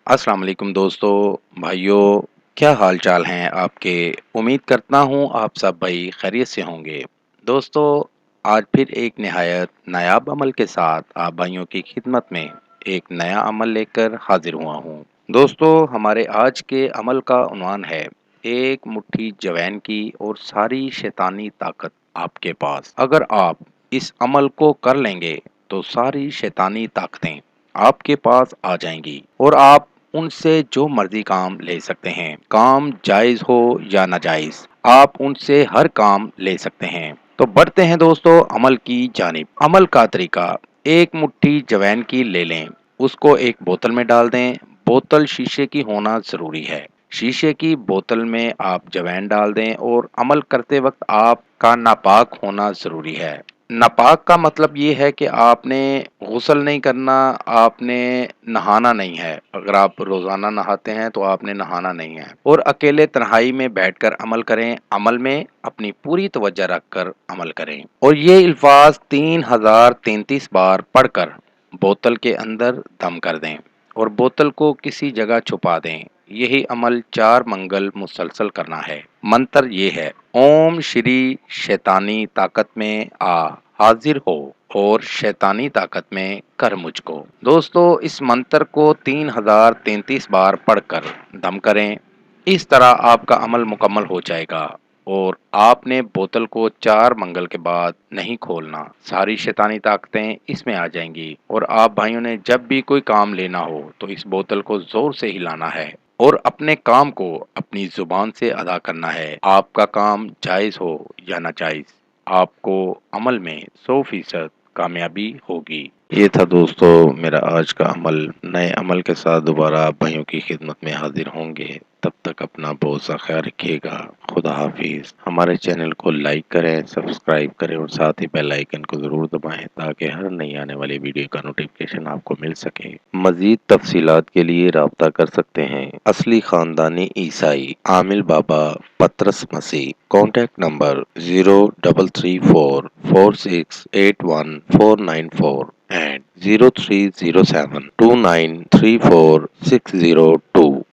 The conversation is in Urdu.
السلام علیکم دوستو، بھائیوں، کیا حال چال ہیں آپ کے؟ امید کرتا ہوں آپ سب بھائی خیریت سے ہوں گے۔ دوستو، آج پھر ایک نہایت نایاب عمل کے ساتھ آپ بھائیوں کی خدمت میں ایک نیا عمل لے کر حاضر ہوا ہوں۔ دوستو، ہمارے آج کے عمل کا عنوان ہے ایک مٹھی جوین کی اور ساری شیطانی طاقت آپ کے پاس۔ اگر آپ اس عمل کو کر لیں گے تو ساری شیطانی طاقتیں آپ کے پاس آ جائیں گی اور آپ ان سے جو مرضی کام لے سکتے ہیں، کام جائز ہو یا ناجائز، آپ ان سے ہر کام لے سکتے ہیں۔ تو بڑھتے ہیں دوستو عمل کی جانب۔ عمل کا طریقہ: ایک مٹھی جوین کی لے لیں، اس کو ایک بوتل میں ڈال دیں۔ بوتل شیشے کی ہونا ضروری ہے۔ شیشے کی بوتل میں آپ جوین ڈال دیں اور عمل کرتے وقت آپ کا ناپاک ہونا ضروری ہے۔ ناپاک کا مطلب یہ ہے کہ آپ نے غسل نہیں کرنا، آپ نے نہانا نہیں ہے۔ اگر آپ روزانہ نہاتے ہیں تو آپ نے نہانا نہیں ہے، اور اکیلے تنہائی میں بیٹھ کر عمل کریں۔ عمل میں اپنی پوری توجہ رکھ کر عمل کریں اور یہ الفاظ 3033 بار پڑھ کر بوتل کے اندر دم کر دیں اور بوتل کو کسی جگہ چھپا دیں۔ یہی عمل 4 منگل مسلسل کرنا ہے۔ منتر یہ ہے: اوم شری شیطانی طاقت میں آ حاضر ہو اور شیطانی طاقت میں کر مجھ کو۔ دوستو، اس منتر کو 3033 بار پڑھ کر دم کریں۔ اس طرح آپ کا عمل مکمل ہو جائے گا اور آپ نے بوتل کو 4 منگل کے بعد نہیں کھولنا۔ ساری شیطانی طاقتیں اس میں آ جائیں گی اور آپ بھائیوں نے جب بھی کوئی کام لینا ہو تو اس بوتل کو زور سے ہلانا ہے اور اپنے کام کو اپنی زبان سے ادا کرنا ہے۔ آپ کا کام جائز ہو یا ناجائز، آپ کو عمل میں 100% کامیابی ہوگی۔ یہ تھا دوستو میرا آج کا عمل۔ نئے عمل کے ساتھ دوبارہ آپ بھائیوں کی خدمت میں حاضر ہوں گے۔ تب تک اپنا بہت سا خیال رکھیے گا۔ خدا حافظ۔ ہمارے چینل کو لائک کریں، سبسکرائب کریں اور ساتھ ہی بیل آئیکن کو ضرور دبائیں تاکہ ہر نئی آنے والی ویڈیو کا نوٹیفکیشن آپ کو مل سکے۔ مزید تفصیلات کے لیے رابطہ کر سکتے ہیں۔ اصلی خاندانی عیسائی عامل بابا پطرس مسیح۔ Contact number 030746819494 and 0307293460